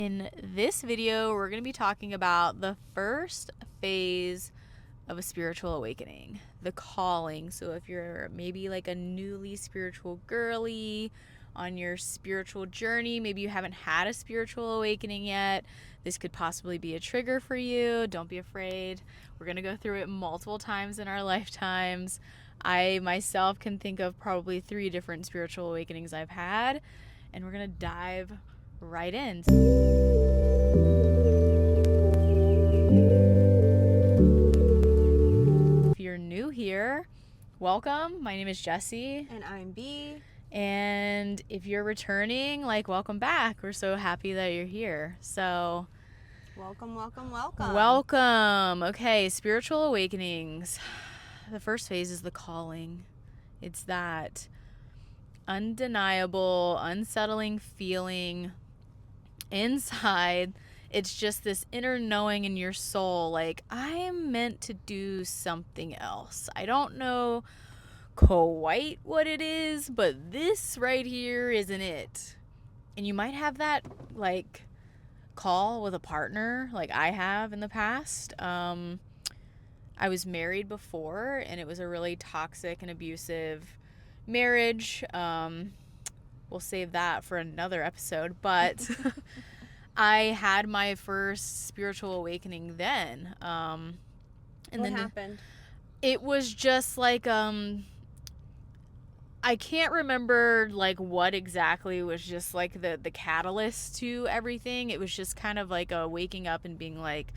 In this video, we're going to be talking about the first phase of a spiritual awakening, the calling. So if you're maybe like a newly spiritual girly on your spiritual journey, maybe you haven't had a spiritual awakening yet, this could possibly be a trigger for you. Don't be afraid. We're going to go through it multiple times in our lifetimes. I myself can think of probably 3 different spiritual awakenings I've had, and we're going to dive right in. If you're new here, welcome. My name is Jessy. And I'm B. And if you're returning, welcome back. We're so happy that you're here. So, welcome. Welcome. Okay, spiritual awakenings. The first phase is the calling. It's that undeniable, unsettling feeling inside. It's just this inner knowing in your soul, like, I am meant to do something else. I don't know quite what it is, but this right here isn't it. And you might have that, call with a partner, like I have in the past. I was married before, and it was a really toxic and abusive marriage. We'll save that for another episode, but I had my first spiritual awakening then. And what happened? It was just I can't remember what exactly was just the catalyst to everything. It was just kind of like a waking up and being like,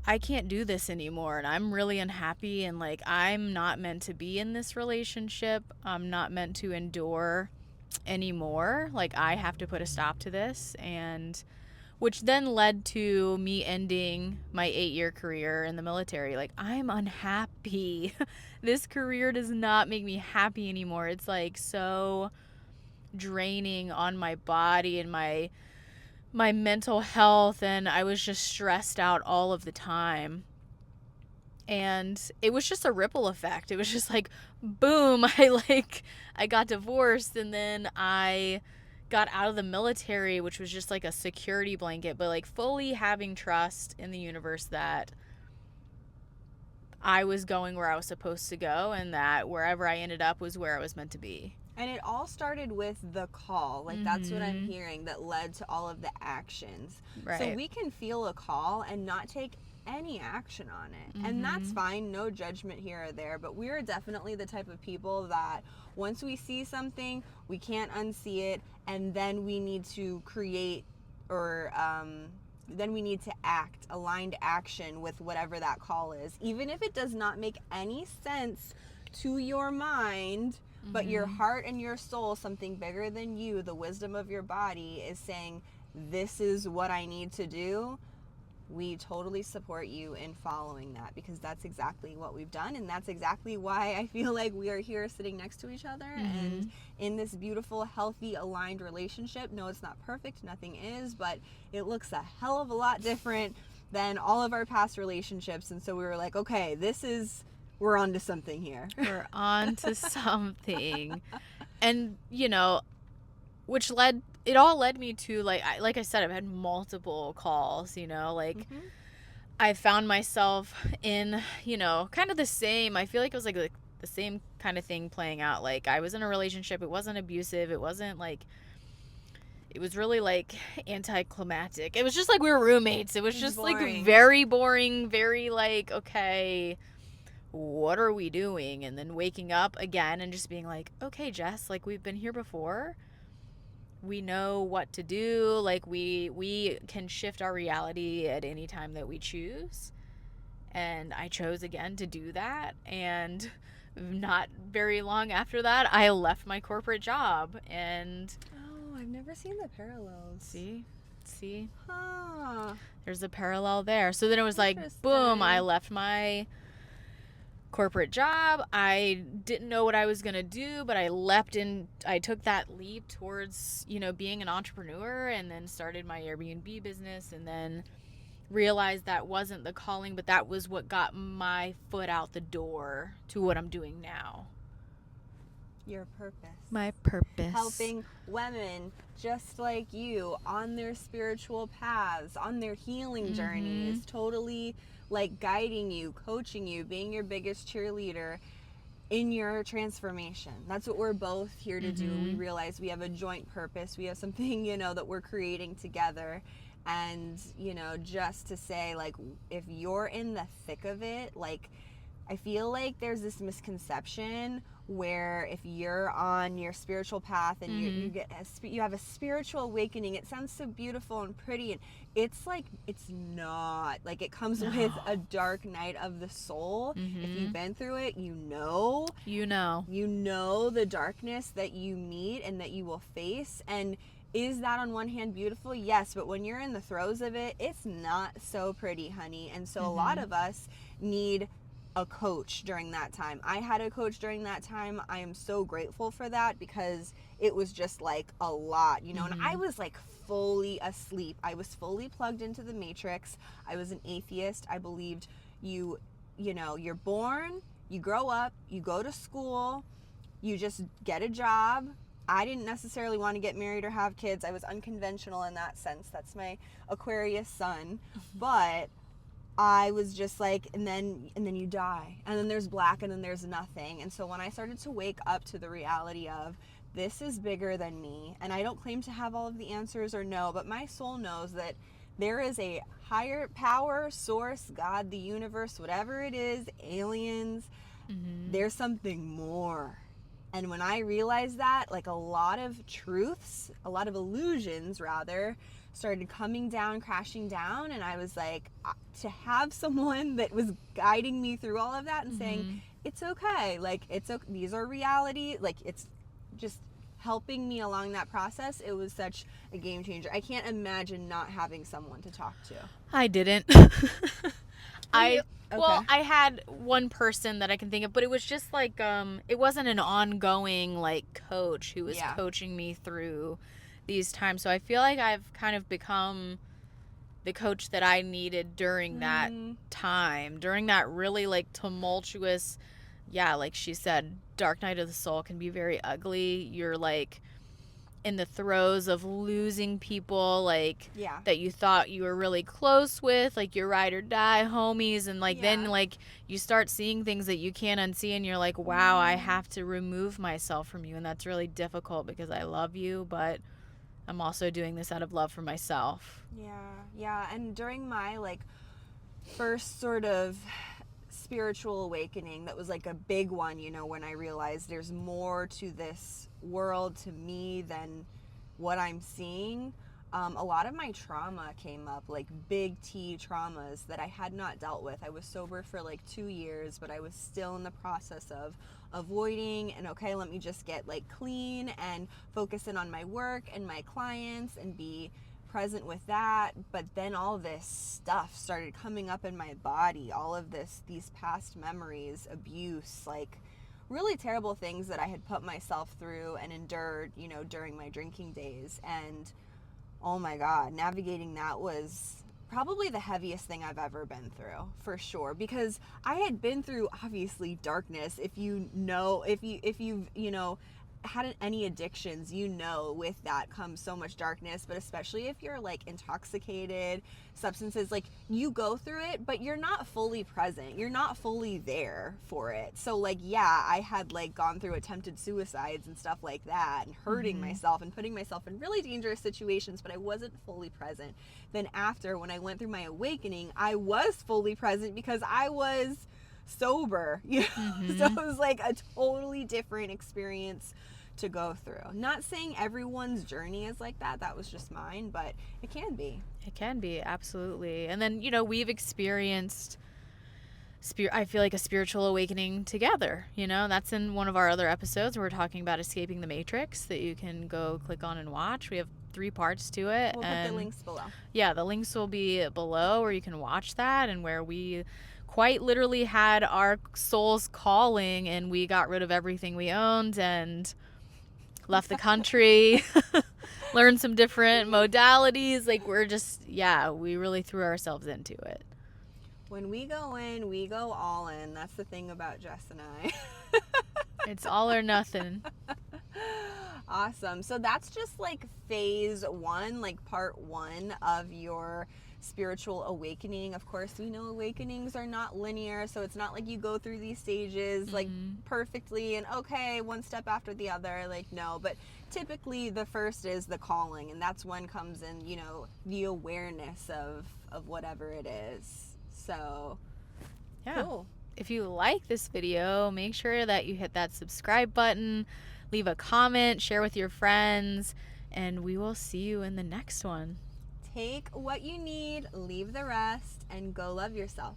I can't do this anymore, and I'm really unhappy, and I'm not meant to be in this relationship. I'm not meant to endure anymore. I have to put a stop to this, and which then led to me ending my 8-year career in the military. I'm unhappy. This career does not make me happy anymore. It's so draining on my body and my mental health, and I was just stressed out all of the time. And it was just a ripple effect. It was just boom, I got divorced, and then I got out of the military, which was just a security blanket, but fully having trust in the universe that I was going where I was supposed to go, and that wherever I ended up was where I was meant to be. And it all started with the call. That's what I'm hearing that led to all of the actions. Right. So we can feel a call and not take any action on it. And that's fine. No judgment here or there. But we're definitely the type of people that once we see something, we can't unsee it. And then we need to create or then we need to act, aligned action with whatever that call is. Even if it does not make any sense to your mind, but your heart and your soul, something bigger than you, the wisdom of your body, is saying, this is what I need to do. We totally support you in following that, because that's exactly what we've done. And that's exactly why I feel like we are here sitting next to each other and in this beautiful, healthy, aligned relationship. No, it's not perfect. Nothing is, but it looks a hell of a lot different than all of our past relationships. And so we were like, okay, we're on to something here. We're on to something. And, which it all led me to, like I said, I've had multiple calls, I found myself in, kind of the same, I feel like it was the same kind of thing playing out. I was in a relationship, it wasn't abusive, it wasn't it was really anticlimactic. It was just we were roommates. It was just boring. Very boring, very okay, what are we doing? And then waking up again and just being okay, Jess, we've been here before. We know what to do. We can shift our reality at any time that we choose. And I chose again to do that. And not very long after that, I left my corporate job. And oh, I've never seen the parallels. See? Huh. There's a parallel there. So then it was boom, I left my corporate job. I didn't know what I was going to do, but I took that leap towards, being an entrepreneur, and then started my Airbnb business, and then realized that wasn't the calling, but that was what got my foot out the door to what I'm doing now. Your purpose. My purpose. Helping women just like you on their spiritual paths, on their healing journeys, totally like guiding you, coaching you, being your biggest cheerleader in your transformation. That's what we're both here to do. We realize we have a joint purpose. We have something, that we're creating together. And, just to say, like, if you're in the thick of it, like, I feel like there's this misconception where if you're on your spiritual path and you have a spiritual awakening, it sounds so beautiful and pretty, and it's like, it's not. Like, it comes with a dark night of the soul. If you've been through it, you know the darkness that you meet and that you will face. And is that on one hand beautiful? Yes, but when you're in the throes of it, it's not so pretty, honey. And so a lot of us need a coach during that time. I had a coach during that time. I am so grateful for that, because it was just like a lot, and I was like fully asleep. I was fully plugged into the matrix. I was an atheist. I believed you're born, you grow up, you go to school, you just get a job. I didn't necessarily want to get married or have kids. I was unconventional in that sense. That's my Aquarius sun. But I was just like, and then you die, and then there's black, and then there's nothing. And so when I started to wake up to the reality of, this is bigger than me, and I don't claim to have all of the answers or know, but my soul knows that there is a higher power, source, God, the universe, whatever it is, aliens, there's something more. And when I realized that, like, a lot of truths, a lot of illusions rather, started coming down, crashing down, and I was like, to have someone that was guiding me through all of that and saying, it's okay, like, it's okay, these are reality, like, it's just helping me along that process. It was such a game changer. I can't imagine not having someone to talk to. I didn't. Well, I had one person that I can think of, but it was just like, it wasn't an ongoing, like, coach who was coaching me through these times. So I feel like I've kind of become the coach that I needed during that time, during that really, like, tumultuous, like she said, dark night of the soul can be very ugly. You're, like, in the throes of losing people, like, that you thought you were really close with, like your ride or die homies, and like then, like, you start seeing things that you can't unsee, and you're like, wow, I have to remove myself from you, and that's really difficult because I love you, but I'm also doing this out of love for myself. And during my, like, first sort of spiritual awakening, that was like a big one, when I realized there's more to this world, to me, than what I'm seeing. A lot of my trauma came up, like big T traumas that I had not dealt with. I was sober for like 2 years, but I was still in the process of avoiding, and okay, let me just get like clean and focus in on my work and my clients and be present with that. But then all this stuff started coming up in my body, all of these past memories, abuse, like really terrible things that I had put myself through and endured, during my drinking days. And oh my God, navigating that was probably the heaviest thing I've ever been through, for sure, because I had been through, obviously, darkness. If you've had any addictions, with that comes so much darkness. But especially if you're like intoxicated, substances, like, you go through it, but you're not fully present, you're not fully there for it. So like, I had like gone through attempted suicides and stuff like that, and hurting myself and putting myself in really dangerous situations, but I wasn't fully present. Then after, when I went through my awakening, I was fully present because I was sober. So it was like a totally different experience to go through. Not saying everyone's journey is like that. That was just mine, but it can be. It can be, absolutely. And then, we've experienced, I feel like, a spiritual awakening together. That's in one of our other episodes where we're talking about escaping the matrix, that you can go click on and watch. We have 3 parts to it. We'll put the links below. Yeah, the links will be below where you can watch that, and where we quite literally had our souls calling, and we got rid of everything we owned and left the country, learned some different modalities. Like, we're just, we really threw ourselves into it. When we go in, we go all in. That's the thing about Jess and I. It's all or nothing. Awesome. So that's just like phase one, like part one of your spiritual awakening. Of course, we know awakenings are not linear, so it's not like you go through these stages like perfectly and okay, one step after the other. Like, no, but typically the first is the calling, and that's when comes in, you know, the awareness of whatever it is. So, Yeah. cool. If you like this video, make sure that you hit that subscribe button, leave a comment, share with your friends, and we will see you in the next one. Take what you need, leave the rest, and go love yourself.